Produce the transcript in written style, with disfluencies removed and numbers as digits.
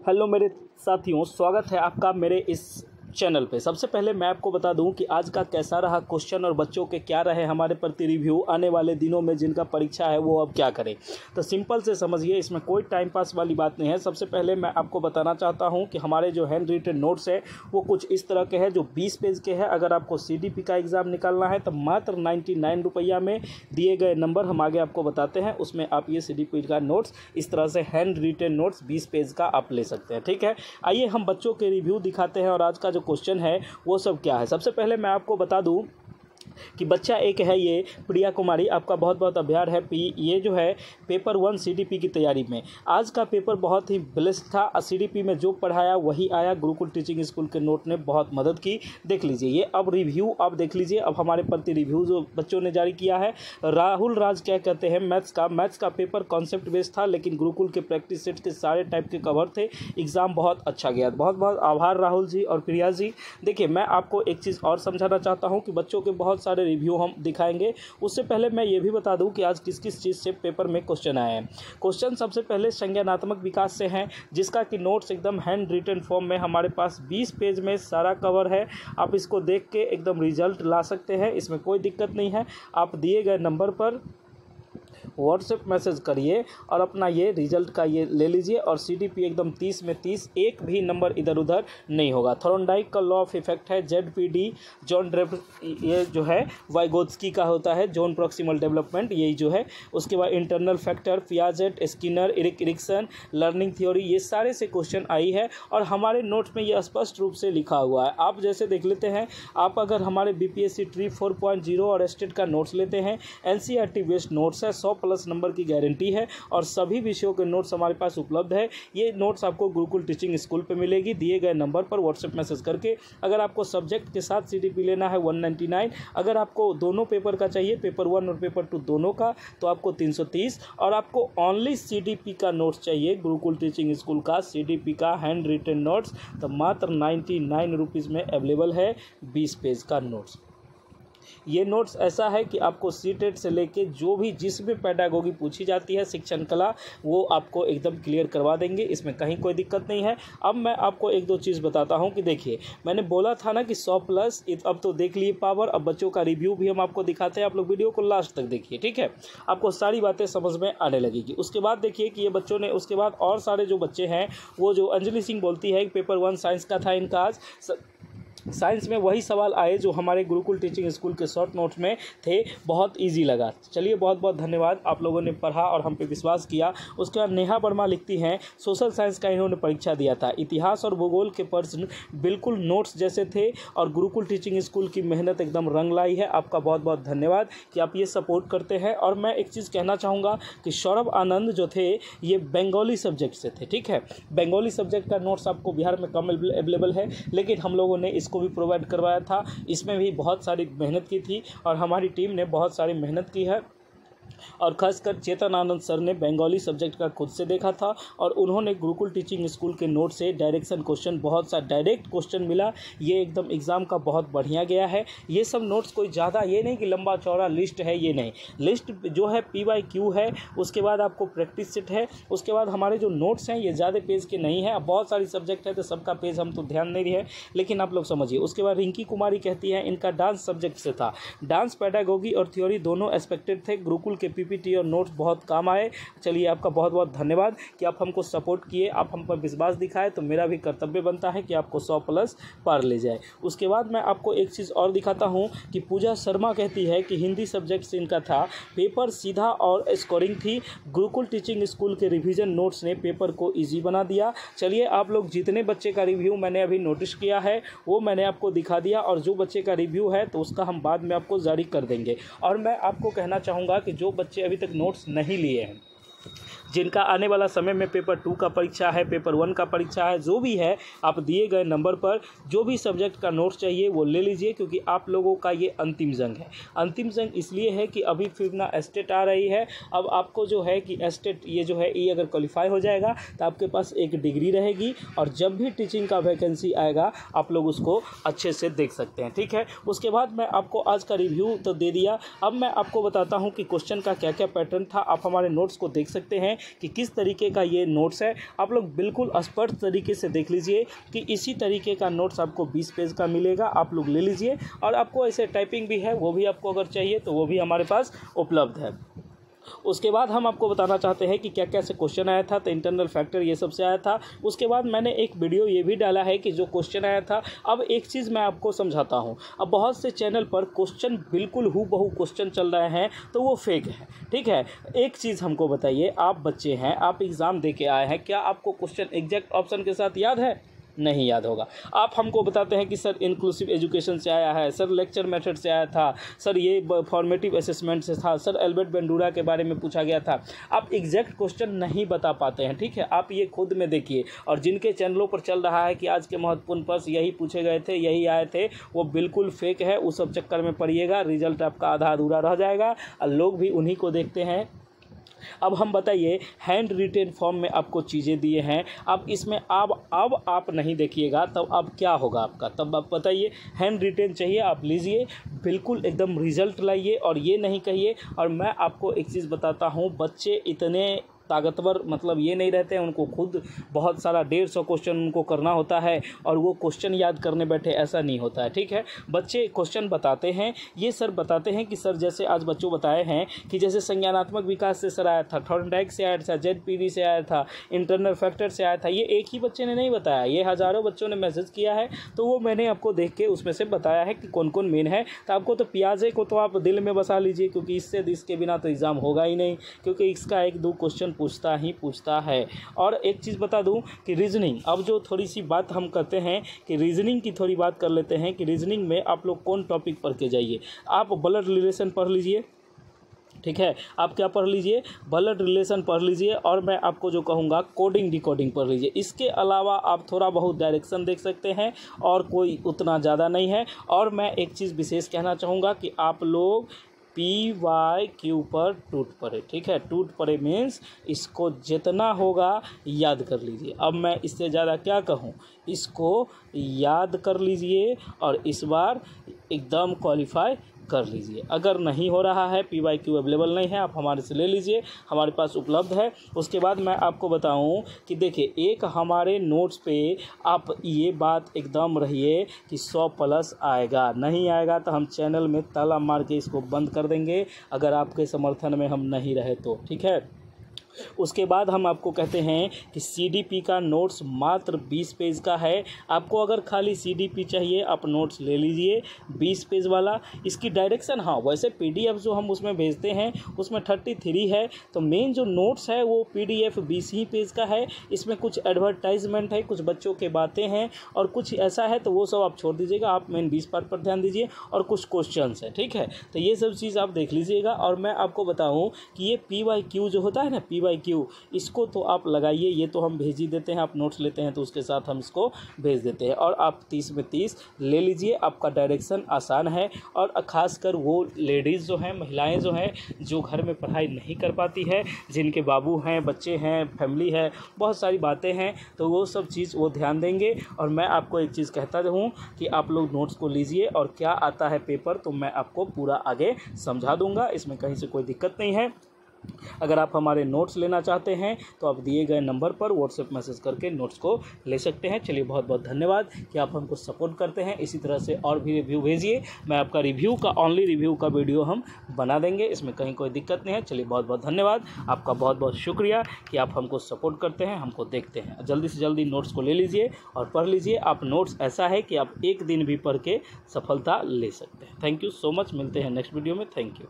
Hello मेरे साथियों, स्वागत है आपका मेरे इस चैनल पे। सबसे पहले मैं आपको बता दूं कि आज का कैसा रहा क्वेश्चन और बच्चों के क्या रहे हमारे प्रति रिव्यू। आने वाले दिनों में जिनका परीक्षा है वो अब क्या करें, तो सिंपल से समझिए, इसमें कोई टाइम पास वाली बात नहीं है। सबसे पहले मैं आपको बताना चाहता हूं कि हमारे जो हैंड रिटन नोट्स है वो कुछ इस तरह के हैं जो 20 पेज के हैं। अगर आपको CDP का एग्ज़ाम निकालना है तो मात्र 99 रुपया में दिए गए नंबर हम आगे आपको बताते हैं, उसमें आप ये CDP का नोट्स इस तरह से हैंड रिटन नोट्स 20 पेज का आप ले सकते हैं। ठीक है, आइए हम बच्चों के रिव्यू दिखाते हैं और आज का जो क्वेश्चन है वो सब क्या है। सबसे पहले मैं आपको बता दूं कि बच्चा एक है ये प्रिया कुमारी, आपका बहुत बहुत आभार है ये जो है पेपर 1 CDP की तैयारी में। आज का पेपर बहुत ही ब्लेस्ड था। CDP में जो पढ़ाया वही आया। गुरुकुल टीचिंग स्कूल के नोट ने बहुत मदद की। देख लीजिए ये अब रिव्यू, आप देख लीजिए अब हमारे प्रति रिव्यू जो बच्चों ने जारी किया है। राहुल राज क्या कहते हैं, मैथ्स का पेपर कॉन्सेप्ट बेस्ड था, लेकिन गुरुकुल के प्रैक्टिस सेट के सारे टाइप के कवर थे। एग्ज़ाम बहुत अच्छा गया। बहुत बहुत आभार राहुल जी और प्रिया जी। देखिए मैं आपको एक चीज़ और समझाना चाहता हूँ कि बच्चों के बहुत सारे रिव्यू हम दिखाएंगे। उससे पहले मैं ये भी बता दूं कि आज किस किस चीज़ से पेपर में क्वेश्चन आए हैं। क्वेश्चन सबसे पहले संज्ञानात्मक विकास से हैं, जिसका कि नोट्स एकदम हैंड रिटन फॉर्म में हमारे पास 20 पेज में सारा कवर है। आप इसको देख के एकदम रिजल्ट ला सकते हैं, इसमें कोई दिक्कत नहीं है। आप दिए गए नंबर पर व्हाट्सएप मैसेज करिए और अपना ये रिजल्ट का ये ले लीजिए। और CDP एकदम 30 में 30, एक भी नंबर इधर उधर नहीं होगा। थॉर्नडाइक का लॉ ऑफ इफेक्ट है, ZPD जॉन ये जो है वाइगोत्स्की का होता है, जोन प्रॉक्सिमल डेवलपमेंट, यही जो है। उसके बाद internal factor, Piaget, Skinner, Erikson, learning theory, ये सारे से क्वेश्चन आई है और हमारे नोट्स में ये स्पष्ट रूप से लिखा हुआ है। आप जैसे देख लेते हैं, आप अगर हमारे BPSC ट्री 4.0 और स्टेट का नोट्स लेते हैं, NCERT बेस्ड नोट्स है, 100+ नंबर की गारंटी है और सभी विषयों के नोट्स हमारे पास उपलब्ध है। ये नोट्स आपको गुरुकुल टीचिंग स्कूल पे मिलेगी दिए गए नंबर पर व्हाट्सएप मैसेज करके। अगर आपको सब्जेक्ट के साथ CDP लेना है 199, अगर आपको दोनों पेपर का चाहिए, पेपर 1 और पेपर 2 दोनों का, तो आपको 330, और आपको ओनली CDP का नोट्स चाहिए, गुरुकुल टीचिंग स्कूल का CDP का हैंड रिटन नोट्स, तो मात्र 99 रुपीज़ में अवेलेबल है 20 पेज का नोट्स। ये नोट्स ऐसा है कि आपको CTET से लेके जो भी जिसमें पेडागोगी पूछी जाती है, शिक्षण कला, वो आपको एकदम क्लियर करवा देंगे, इसमें कहीं कोई दिक्कत नहीं है। अब मैं आपको एक दो चीज़ बताता हूं कि देखिए मैंने बोला था ना कि 100+, अब तो देख लिए पावर। अब बच्चों का रिव्यू भी हम आपको दिखाते हैं, आप लोग वीडियो को लास्ट तक देखिए, ठीक है, आपको सारी बातें समझ में आने लगेगी। उसके बाद देखिए कि ये बच्चों ने, उसके बाद और सारे जो बच्चे हैं, वो जो अंजलि सिंह बोलती है पेपर 1 साइंस का था इनका, आज साइंस में वही सवाल आए जो हमारे गुरुकुल टीचिंग स्कूल के शॉर्ट नोट्स में थे, बहुत इजी लगा। चलिए बहुत बहुत धन्यवाद, आप लोगों ने पढ़ा और हम पे विश्वास किया। उसके बाद नेहा वर्मा लिखती हैं, सोशल साइंस का इन्होंने परीक्षा दिया था, इतिहास और भूगोल के प्रश्न बिल्कुल नोट्स जैसे थे और गुरुकुल टीचिंग स्कूल की मेहनत एकदम रंग लाई है। आपका बहुत बहुत धन्यवाद कि आप ये सपोर्ट करते हैं। और मैं एक चीज़ कहना चाहूँगा कि सौरभ आनंद जो थे ये बंगाली सब्जेक्ट से थे, ठीक है। बंगाली सब्जेक्ट का नोट्स आपको बिहार में कम अवेलेबल है, लेकिन हम लोगों ने इसको भी प्रोवाइड करवाया था। इसमें भी बहुत सारी मेहनत की थी और हमारी टीम ने बहुत सारी मेहनत की है। और खासकर चेतन आनंद सर ने बंगाली सब्जेक्ट का खुद से देखा था और उन्होंने गुरुकुल टीचिंग स्कूल के नोट से डायरेक्शन क्वेश्चन, बहुत सा डायरेक्ट क्वेश्चन मिला, ये एकदम एग्ज़ाम का बहुत बढ़िया गया है। ये सब नोट्स कोई ज़्यादा ये नहीं कि लंबा चौड़ा लिस्ट है, ये नहीं। लिस्ट जो है PYQ है, उसके बाद आपको प्रैक्टिस सेट है, उसके बाद हमारे जो नोट्स हैं ये ज़्यादा पेज के नहीं है। अब बहुत सारी सब्जेक्ट है तो सबका पेज हम तो ध्यान नहीं रहे, लेकिन आप लोग समझिए। उसके बाद रिंकी कुमारी कहती हैं इनका डांस सब्जेक्ट से था, डांस पेडागोगी और थ्योरी दोनों एक्सपेक्टेड थे, गुरुकुल के PPT और नोट्स बहुत काम आए। चलिए आपका बहुत बहुत धन्यवाद कि आप हमको सपोर्ट किए, आप हम पर विश्वास दिखाए, तो मेरा भी कर्तव्य बनता है कि आपको 100+ पार ले जाए। उसके बाद मैं आपको एक चीज़ और दिखाता हूं कि पूजा शर्मा कहती है कि हिंदी सब्जेक्ट से इनका था, पेपर सीधा और स्कोरिंग थी, गुरुकुल टीचिंग स्कूल के रिवीजन नोट्स ने पेपर को ईजी बना दिया। चलिए आप लोग जितने बच्चे का रिव्यू मैंने अभी नोटिस किया है वो मैंने आपको दिखा दिया, और जो बच्चे का रिव्यू है तो उसका हम बाद में आपको जारी कर देंगे। और मैं आपको कहना चाहूँगा कि जो बच्चे अभी तक नोट्स नहीं लिए हैं, जिनका आने वाला समय में पेपर 2 का परीक्षा है, पेपर 1 का परीक्षा है, जो भी है, आप दिए गए नंबर पर जो भी सब्जेक्ट का नोट्स चाहिए वो ले लीजिए, क्योंकि आप लोगों का ये अंतिम जंग है। अंतिम जंग इसलिए है कि अभी फिर ना स्टेट आ रही है। अब आपको जो है कि स्टेट ये जो है ये अगर क्वालिफाई हो जाएगा तो आपके पास एक डिग्री रहेगी, और जब भी टीचिंग का वैकेंसी आएगा आप लोग उसको अच्छे से देख सकते हैं, ठीक है। उसके बाद मैं आपको आज का रिव्यू तो दे दिया, अब मैं आपको बताता हूँ कि क्वेश्चन का क्या क्या पैटर्न था। आप हमारे नोट्स को देख सकते हैं हैं कि किस तरीके का ये नोट्स है। आप लोग बिल्कुल स्पष्ट तरीके से देख लीजिए कि इसी तरीके का नोट्स आपको 20 पेज का मिलेगा, आप लोग ले लीजिए। और आपको ऐसे टाइपिंग भी है, वो भी आपको अगर चाहिए तो वो भी हमारे पास उपलब्ध है। उसके बाद हम आपको बताना चाहते हैं कि क्या क्या से क्वेश्चन आया था, तो इंटरनल फैक्टर ये सबसे आया था। उसके बाद मैंने एक वीडियो ये भी डाला है कि जो क्वेश्चन आया था। अब एक चीज़ मैं आपको समझाता हूँ, अब बहुत से चैनल पर क्वेश्चन बिल्कुल हूबहू क्वेश्चन चल रहे हैं तो वो फेक है, ठीक है। एक चीज़ हमको बताइए, आप बच्चे हैं, आप एग्ज़ाम दे के आए हैं, क्या आपको क्वेश्चन एग्जैक्ट ऑप्शन के साथ याद है? नहीं याद होगा। आप हमको बताते हैं कि सर इंक्लूसिव एजुकेशन से आया है, सर लेक्चर मेथड से आया था, सर ये फॉर्मेटिव असेसमेंट से था, सर एल्बर्ट बेंडूरा के बारे में पूछा गया था। आप एग्जैक्ट क्वेश्चन नहीं बता पाते हैं, ठीक है। आप ये खुद में देखिए, और जिनके चैनलों पर चल रहा है कि आज के महत्वपूर्ण प्रश्न यही पूछे गए थे, यही आए थे, वो बिल्कुल फेक है। उस सब चक्कर में पड़िएगा, रिजल्ट आपका आधा अधूरा रह जाएगा और लोग भी उन्हीं को देखते हैं। अब हम बताइए, हैंड रिटेन फॉर्म में आपको चीज़ें दिए हैं, अब इसमें अब आप नहीं देखिएगा तब अब क्या होगा आपका, तब आप बताइए। हैंड रिटेन चाहिए, आप लीजिए, बिल्कुल एकदम रिजल्ट लाइए और ये नहीं कहिए। और मैं आपको एक चीज़ बताता हूँ, बच्चे इतने ताकतवर मतलब ये नहीं रहते हैं, उनको खुद बहुत सारा 150 क्वेश्चन उनको करना होता है और वो क्वेश्चन याद करने बैठे, ऐसा नहीं होता है, ठीक है। बच्चे क्वेश्चन बताते हैं, ये सर बताते हैं कि सर जैसे आज बच्चों बताए हैं कि जैसे संज्ञानात्मक विकास से सर आया था, थॉर्नडाइक से आया था, ZPD से आया था, इंटरनल फैक्टर से आया था। ये एक ही बच्चे ने नहीं बताया, ये हज़ारों बच्चों ने मैसेज किया है, तो वो मैंने आपको देख के उसमें से बताया है कि कौन कौन मेन है। तो आपको तो पियाजे को तो आप दिल में बसा लीजिए, क्योंकि इसके बिना तो एग्ज़ाम होगा ही नहीं, क्योंकि इसका 1-2 क्वेश्चन पूछता है। और एक चीज़ बता दूं कि रीजनिंग, अब जो थोड़ी सी बात हम करते हैं कि रीजनिंग की थोड़ी बात कर लेते हैं कि रीजनिंग में आप लोग कौन टॉपिक पढ़ के जाइए। आप ब्लड रिलेशन पढ़ लीजिए, ठीक है। आप क्या पढ़ लीजिए? ब्लड रिलेशन पढ़ लीजिए। और मैं आपको जो कहूँगा कोडिंग डिकोडिंग पढ़ लीजिए। इसके अलावा आप थोड़ा बहुत डायरेक्शन देख सकते हैं और कोई उतना ज़्यादा नहीं है। और मैं एक चीज़ विशेष कहना चाहूँगा कि आप लोग PYQ पर टूट पड़े, ठीक है। टूट पड़े मीन्स इसको जितना होगा याद कर लीजिए। अब मैं इससे ज़्यादा क्या कहूँ, इसको याद कर लीजिए और इस बार एकदम क्वालिफाई कर लीजिए। अगर नहीं हो रहा है, PYQ अवेलेबल नहीं है, आप हमारे से ले लीजिए, हमारे पास उपलब्ध है। उसके बाद मैं आपको बताऊं कि देखिए, एक हमारे नोट्स पे आप ये बात एकदम रहिए कि 100+ आएगा, नहीं आएगा तो हम चैनल में ताला मार के इसको बंद कर देंगे, अगर आपके समर्थन में हम नहीं रहे तो, ठीक है। उसके बाद हम आपको कहते हैं कि CDP का नोट्स मात्र 20 पेज का है। आपको अगर खाली CDP चाहिए, आप नोट्स ले लीजिए 20 पेज वाला। इसकी डायरेक्शन, हाँ वैसे PDF जो हम उसमें भेजते हैं उसमें 33 है, तो मेन जो नोट्स है वो PDF 20 ही पेज का है। इसमें कुछ एडवर्टाइजमेंट है, कुछ बच्चों के बातें हैं और कुछ ऐसा है, तो वो सब आप छोड़ दीजिएगा, आप मेन 20 पार्ट पर ध्यान दीजिए। और कुछ क्वेश्चन है, ठीक है, तो ये सब चीज़ आप देख लीजिएगा। और मैं आपको बताऊँ कि ये PYQ जो होता है ना, PYQ, इसको तो आप लगाइए, ये तो हम भेज ही देते हैं, आप नोट्स लेते हैं तो उसके साथ हम इसको भेज देते हैं। और आप 30 में 30 ले लीजिए, आपका डायरेक्शन आसान है। और ख़ासकर वो लेडीज़ जो हैं, महिलाएं जो हैं, जो घर में पढ़ाई नहीं कर पाती है, जिनके बाबू हैं, बच्चे हैं, फैमिली है, बहुत सारी बातें हैं, तो वो सब चीज़ वो ध्यान देंगे। और मैं आपको एक चीज़ कहता हूँ कि आप लोग नोट्स को लीजिए और क्या आता है पेपर तो मैं आपको पूरा आगे समझा दूँगा, इसमें कहीं से कोई दिक्कत नहीं है। अगर आप हमारे नोट्स लेना चाहते हैं तो आप दिए गए नंबर पर व्हाट्सएप मैसेज करके नोट्स को ले सकते हैं। चलिए, बहुत बहुत धन्यवाद कि आप हमको सपोर्ट करते हैं। इसी तरह से और भी रिव्यू भेजिए, मैं आपका रिव्यू का ओनली रिव्यू का वीडियो हम बना देंगे, इसमें कहीं कोई दिक्कत नहीं है। चलिए, बहुत बहुत धन्यवाद, आपका बहुत बहुत शुक्रिया कि आप हमको सपोर्ट करते हैं, हमको देखते हैं। जल्दी से जल्दी नोट्स को ले लीजिए और पढ़ लीजिए। आप नोट्स ऐसा है कि आप एक दिन भी पढ़ के सफलता ले सकते हैं। थैंक यू सो मच, मिलते हैं नेक्स्ट वीडियो में। Thank you.